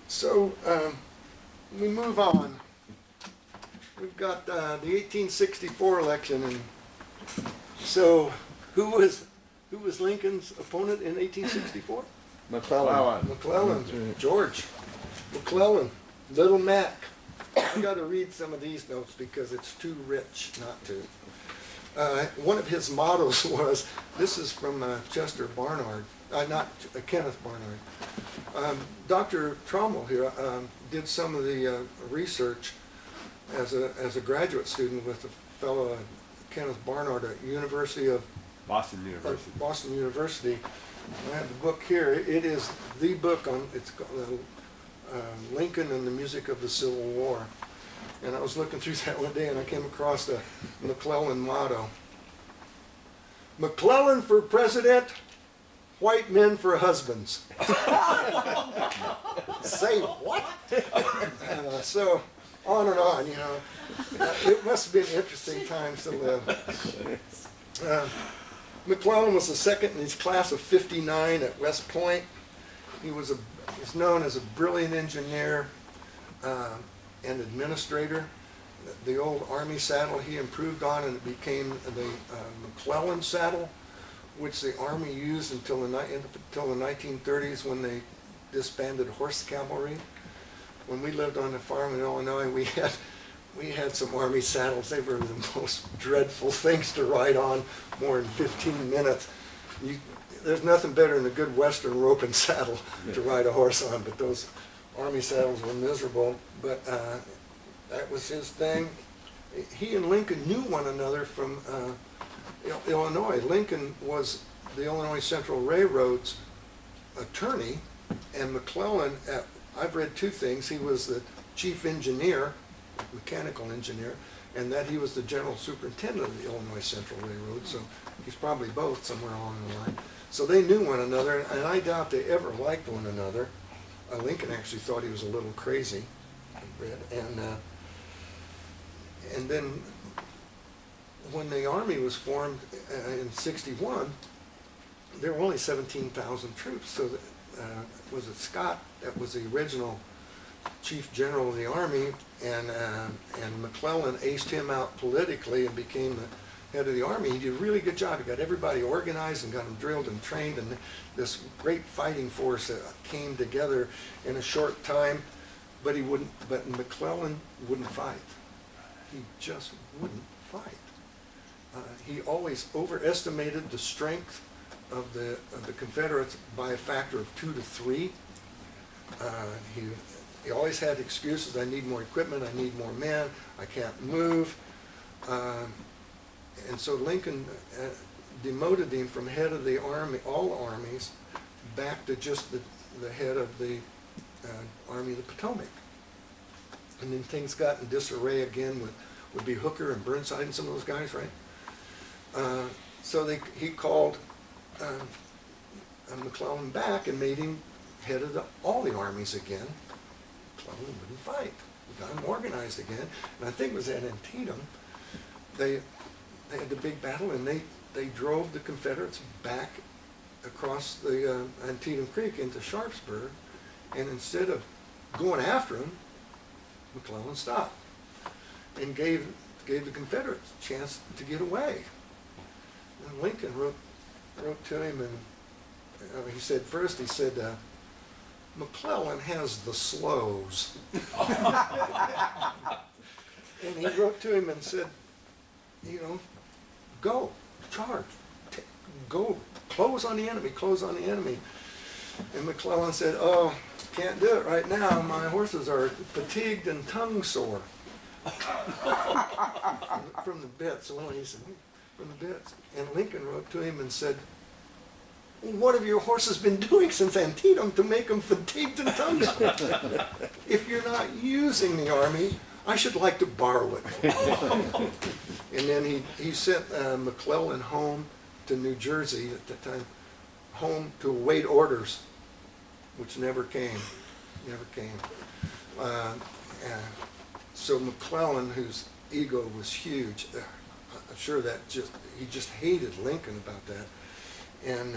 So we move on. We've got the 1864 election, and so who was Lincoln's opponent in 1864? McClellan. McClellan, George McClellan, Little Mac. I got to read some of these notes because it's too rich not to. One of his mottos was, this is from Chester Barnard, not Kenneth Barnard. Dr. Trommel here did some of the research as a graduate student with a fellow Kenneth Barnard at Boston University. Boston University. I have the book here. It is the book on, it's called Lincoln and the Music of the Civil War. And I was looking through that one day and I came across the McClellan motto. McClellan for president, white men for husbands. Say what? So on and on, you know. It must have been interesting times to live. McClellan was the second in his class of 59 at West Point. He was known as a brilliant engineer and administrator. The old Army saddle he improved on, and it became the McClellan saddle, which the Army used until the 1930s when they disbanded horse cavalry. When we lived on a farm in Illinois, we had some Army saddles. They were the most dreadful things to ride on more than 15 minutes. There's nothing better than a good Western rope and saddle to ride a horse on, but those Army saddles were miserable. But that was his thing. He and Lincoln knew one another from Illinois. Lincoln was the Illinois Central Railroad's attorney, and McClellan, I've read two things. He was the chief engineer, mechanical engineer, and that he was the general superintendent of the Illinois Central Railroad, so he's probably both somewhere along the line. So they knew one another, and I doubt they ever liked one another. Lincoln actually thought he was a little crazy, and then when the Army was formed in '61, there were only 17,000 troops. So was it Scott that was the original chief general of the Army, and McClellan aced him out politically and became the head of the Army. He did a really good job. He got everybody organized and got them drilled and trained, and this great fighting force that came together in a short time. But McClellan wouldn't fight. He just wouldn't fight. He always overestimated the strength of the Confederates by a factor of 2 to 3. He always had excuses. I need more equipment. I need more men. I can't move. And so Lincoln demoted him from head of the Army, all armies, back to just the head of the Army of the Potomac. And then things got in disarray again would be Hooker and Burnside and some of those guys, right? So he called McClellan back and made him head of all the armies again. McClellan wouldn't fight. We got him organized again. And I think it was at Antietam. They had the big battle, and they drove the Confederates back across the Antietam Creek into Sharpsburg. And instead of going after him, McClellan stopped and gave the Confederates a chance to get away. And Lincoln wrote to him, and he said, McClellan has the slows. And he wrote to him and said, go, charge, go, close on the enemy. And McClellan said, oh, can't do it right now. My horses are fatigued and tongue sore. From the bits. So he said, from the bits. And Lincoln wrote to him and said, what have your horses been doing since Antietam to make them fatigued and tongue sore? If you're not using the Army, I should like to borrow it. And then he sent McClellan home to New Jersey at the time, home to await orders, which never came. So McClellan, whose ego was huge, I'm sure that he just hated Lincoln about that. And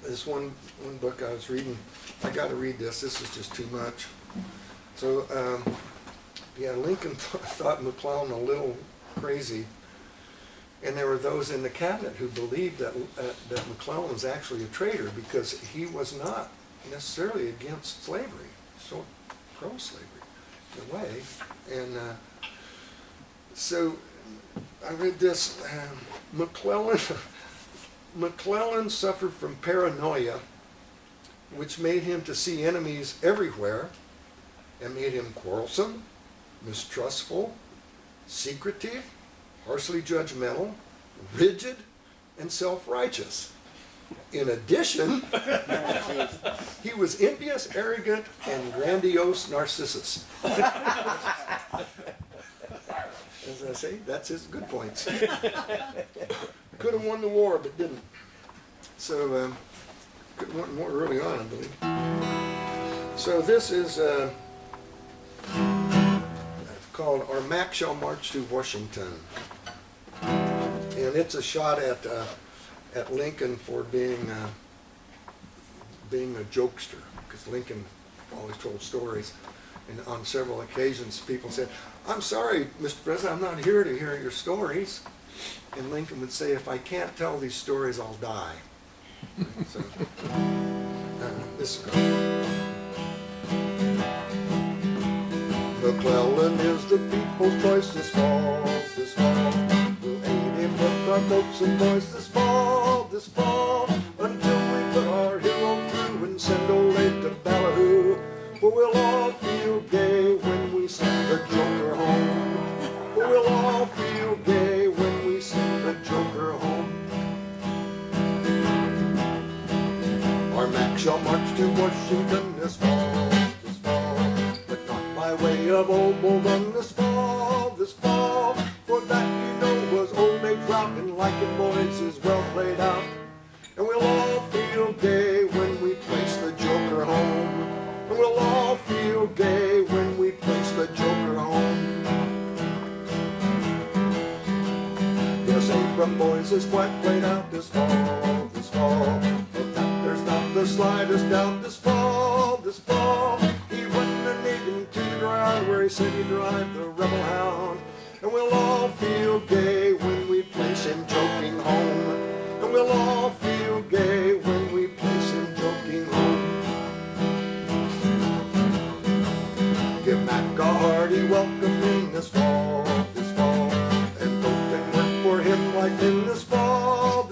this one book I was reading, I got to read this. This is just too much. So, yeah, Lincoln thought McClellan a little crazy, and there were those in the cabinet who believed that McClellan was actually a traitor because he was not necessarily against slavery, so pro-slavery in a way. And so I read this. McClellan suffered from paranoia, which made him to see enemies everywhere and made him quarrelsome, mistrustful, secretive, harshly judgmental, rigid, and self-righteous. In addition, he was envious, arrogant, and grandiose Narcissus. As I say, that's his good points. Could have won the war, but didn't. So, could have won more early on, I believe. So this is called Our Mac Shall March to Washington. And it's a shot at Lincoln for being a jokester, because Lincoln always told stories. And on several occasions, people said, "I'm sorry, Mr. President, I'm not here to hear your stories." And Lincoln would say, "If I can't tell these stories, I'll die." So, this is McClellan is the people's choice this fall, this fall. We'll aid him with our boats and boys this fall, until we put our hero through and send old Abe to Ballyhoo. For we'll all feel gay when we send the Joker home. For we'll all feel gay when we send the Joker home. Our Mac shall march to Washington this fall, but not by way of Old Bull Run this fall. For that you know was old Abe's route, and like it boys is well played out. And we'll all feel gay when we place the Joker home. And we'll all feel gay when we place the Joker home. Yes, Abram boys is quite played out this fall, but that there's not the slightest doubt this fall. He run the Navy to the ground where he said he'd drive the rebel hound. And we'll all feel gay when we place him joking home. And we'll all feel gay when we place him joking home. Give Mac a hearty welcome in this fall, and vote and work for him like in this fall,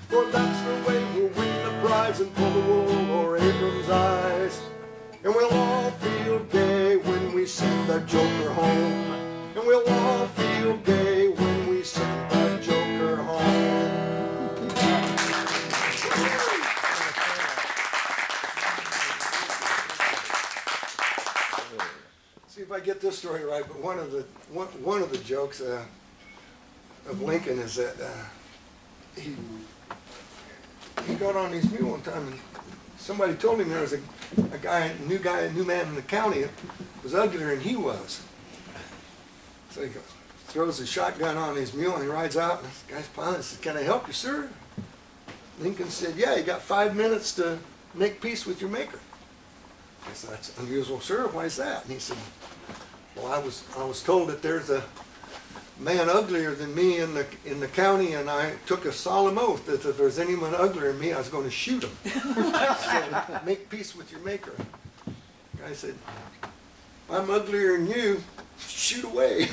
for that's the way we'll win the prize and pull the wool o'er Abram's eyes. And we'll all feel gay when we send the Joker home. And we'll all feel gay when we send the Joker home. See if I get this story right, but one of the jokes of Lincoln is that he got on his mule one time, and somebody told him there was a new man in the county that was uglier than he was. So he throws his shotgun on his mule and he rides out, and this guy's pilot says, "Can I help you, sir?" Lincoln said, "Yeah, you got 5 minutes to make peace with your maker." I said, "That's unusual, sir. Why is that?" And he said, "Well, I was told that there's a man uglier than me in the county, and I took a solemn oath that if there's anyone uglier than me, I was going to shoot him." So, make peace with your maker. The guy said, "I'm uglier than you. Shoot away."